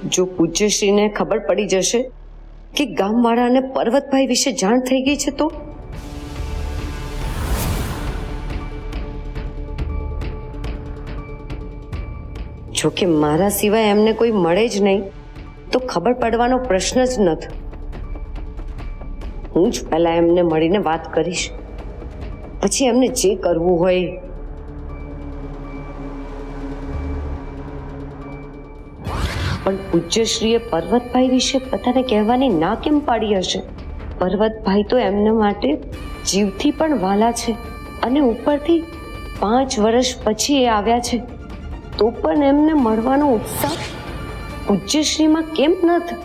જો પૂજ્યશ્રીને ખબર પડી જશે કે ગામવાળાને પર્વતભાઈ વિશે જાણ થઈ ગઈ છે તો જો કે મારા સિવાય એમને કોઈ મળે જ નહીં તો ખબર પડવાનો પ્રશ્ન જ નથી. હું જ પહેલા એમને મળીને વાત કરીશ, પછી એમને જે કરવું હોય. પણ પૂજ્યશ્રીએ પર્વતભાઈ વિશે બધાને કહેવાની ના કેમ પાડી હશે? પર્વતભાઈ તો એમના માટે જીવથી પણ વાલા છે અને ઉપરથી 5 વર્ષ પછી એ આવ્યા છે, તો પણ એમને મળવાનો ઉત્સાહ પૂજ્યશ્રીમાં કેમ નથી?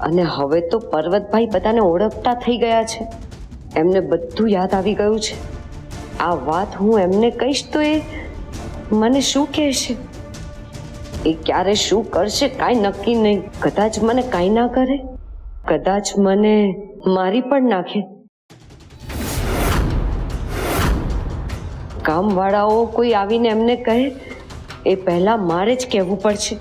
અને હવે તો પર્વતભાઈ બધાને ઓળખતા થઈ ગયા છે, એમને બધું યાદ આવી ગયું છે. આ વાત હું એમને કહીશ તો એ મને શું કહેશે? એ ક્યારે શું કરશે કાંઈ નક્કી નહીં. કદાચ મને કાંઈ ના કરે, કદાચ મને મારી પણ નાખે. કામવાળાઓ કોઈ આવીને એમને કહે એ પહેલા મારે જ કહેવું પડશે.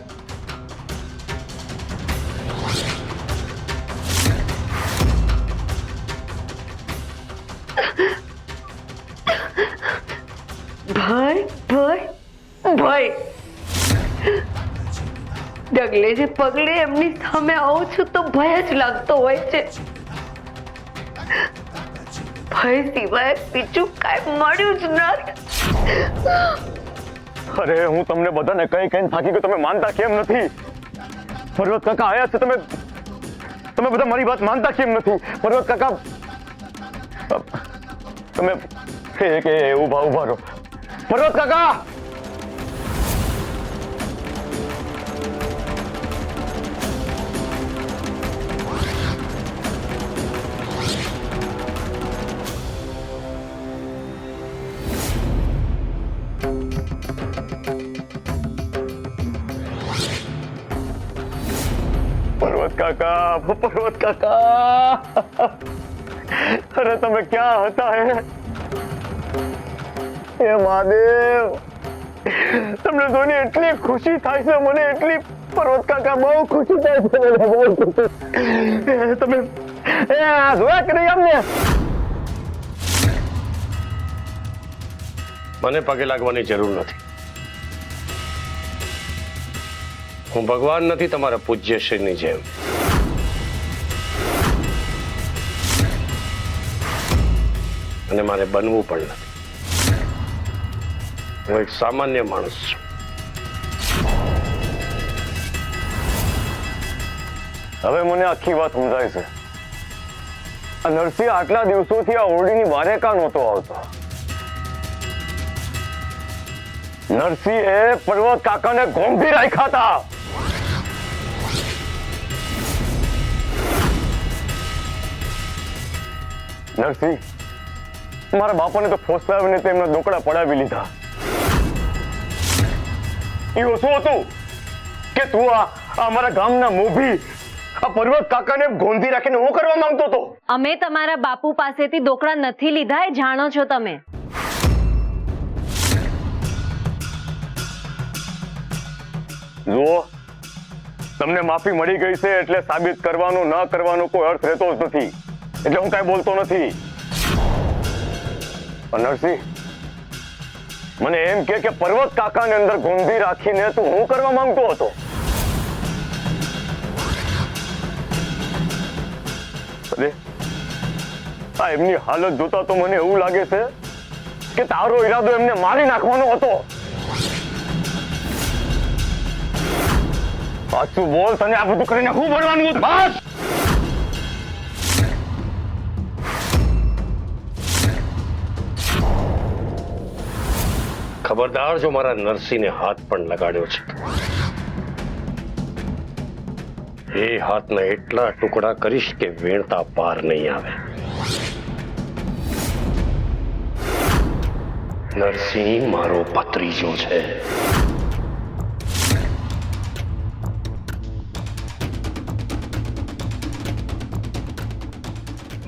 ભાઈ ભાઈ ભાઈ, ડગલે જે પગલે એમની સામે આવું છું તો ભય જ લાગતો હોય છે. ભય સિવાય બીજું કાંઈ મળ્યું જ નથી. અરે હું તમને બધાને કઈ કઈ થાકી ગયો, તમે માનતા કેમ નથી? પર્વત કાકા આયા છે, તમે બધા મારી વાત માનતા કેમ નથી? પર્વત કાકા તમે ઉભા રહો. પર્વત કાકા, પર્વત કાકા, અરે તમે ક્યાં હતા? હે મહાદેવ, તમને જોઈને એટલી ખુશી થાય છે મને, એટલી. પર્વત કાકા બહુ ખુશી થાય છે મને, બહુ ખુશી. તમે જોયા કે નહીં અમને? મને પગે લાગવાની જરૂર નથી. હું ભગવાન નથી તમારા પૂજ્યશ્રીની જેમ. અને મારે બનવું પણ નથી. હું એક સામાન્ય માણસ છું. હવે મને આખી વાત સમજાય છે. આ નરસિંહ આટલા દિવસોથી આ ઓરડીની બારે કા નહોતો આવતો. નરસિંહે પર્વત કાકાને ગોંધી રાખ્યા હતા. નરસિંહ મારા બાપાને તો ફોસલાવીને તેમના દોકડા પડાવી લીધા. એવું શું હતું કે તું આ અમારા ગામના મોભી આ પર્વત કાકાને ગોંધી રાખીને હું કરવા માંગતો હતો? અમે તમારા બાપુ પાસેથી દોકડા નથી લીધા, એ જાણો છો તમે. જો તમને માફી મળી ગઈ છે એટલે સાબિત કરવાનો ન કરવાનો કોઈ અર્થ રહેતો જ નથી, એટલે હું કાંઈ બોલતો નથી. નરસિંહ મને એમ કે પર્વત કાકાને અંદર ગોંધી રાખીને તું હું કરવા માંગતો હતો? અરે આ એમની હાલત જોતા તો મને એવું લાગે છે કે તારો ઈરાદો એમને મારી નાખવાનો હતો. સાચું બોલ, તને આ બધું કરીને શું ભણવાનું હતું? બસ ખબરદાર જો મારા નરસિંહને હાથ પણ લગાડ્યો છે, એ હાથના એટલા ટુકડા કરીશ કે વેણતા પાર નહીં આવે. નરસિંહ મારો ભત્રીજો છે.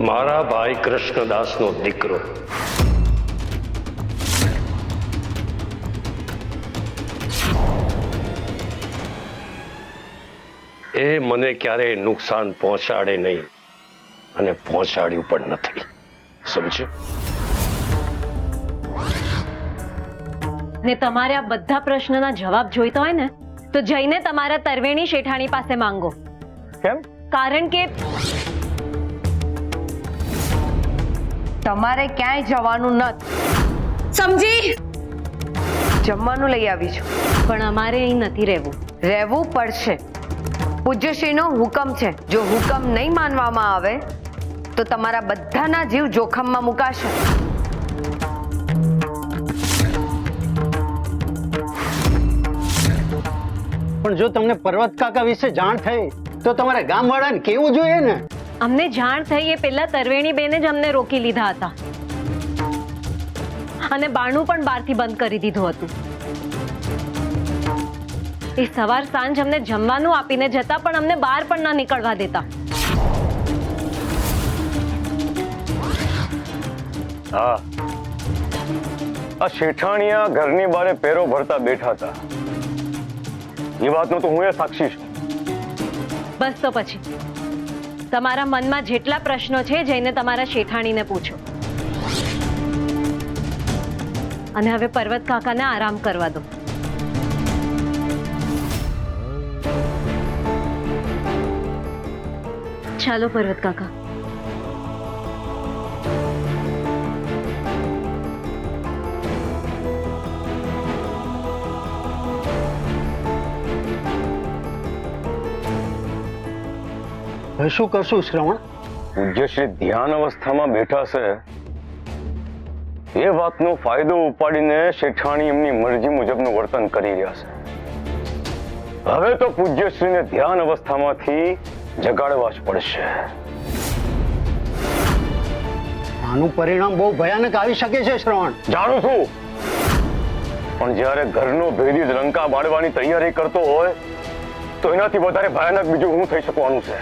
મારા ભાઈ કૃષ્ણદાસનો દીકરો. એ મને ક્યારેય નુકસાન પહોંચાડે નહીં અને પહોંચાડ્યું પણ નથી. સમજ્યો? ને તમારે આ બધા પ્રશ્નના જવાબ જોઈતા હોય ને તો જઈને તમારા તરવેણી શેઠાણી પાસે માંગો. કેમ? કારણ કે તમારે ક્યાંય જવાનું નથી, સમજી? જમવાનું લઈ આવી છું. પણ અમારે અહીં નથી રહેવું. રહેવું પડશે. પૂજ્યશ્રીનો હુકમ છે. જો હુકમ નહીં માનવામાં આવે તો તમારા બધાના જીવ જોખમમાં મુકાશે. પણ જો તમને પર્વત કાકા વિશે જાણ થઈ તો તમારે ગામવાળાને કેવું જોઈએ ને? અમને જાણ થઈ એ પહેલા તરવેણી બેને જ અમને રોકી લીધા હતા અને બારણું પણ બહારથી બંધ કરી દીધું હતું. એ સવાર સાંજ અમને જમવાનું આપીને જતા પણ અમને બહાર પણ ન નીકળવા દેતા. હા, આ શેઠાણીયા ઘરની બારે પેરો ભરતા બેઠા હતા. એ વાતનો તો હું એ સાક્ષી છું. બસ તો પછી તમારા મનમાં જેટલા પ્રશ્નો છે જઈને તમારા શેઠાણીને પૂછો. અને હવે પર્વત કાકાને આરામ કરવા દો. ચાલો પર્વત કાકા. હવે શું કરશું શ્રવણ? પૂજ્યશ્રી ધ્યાન અવસ્થામાં બેઠા છે એ વાતનો ફાયદો ઉપાડીને શેઠાણી એમની મરજી મુજબનું વર્તન કરી રહ્યા છે. હવે તો પૂજ્યશ્રીને ધ્યાન અવસ્થામાંથી જગાડવા જ પડશે. આનું પરિણામ બહુ ભયાનક આવી શકે છે શ્રવણ. જાણું છું, પણ જ્યારે ઘરનો ભેદી જ લંકા બાળવાની તૈયારી કરતો હોય તો એનાથી વધારે ભયાનક બીજું શું થઈ શકવાનું છે?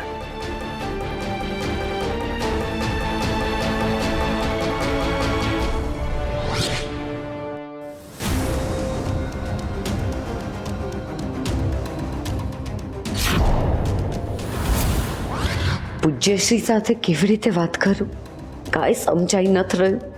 પૂજ્યશ્રી સાથે કેવી રીતે વાત કરું કાંઈ સમજાઈ નથી રહ્યું.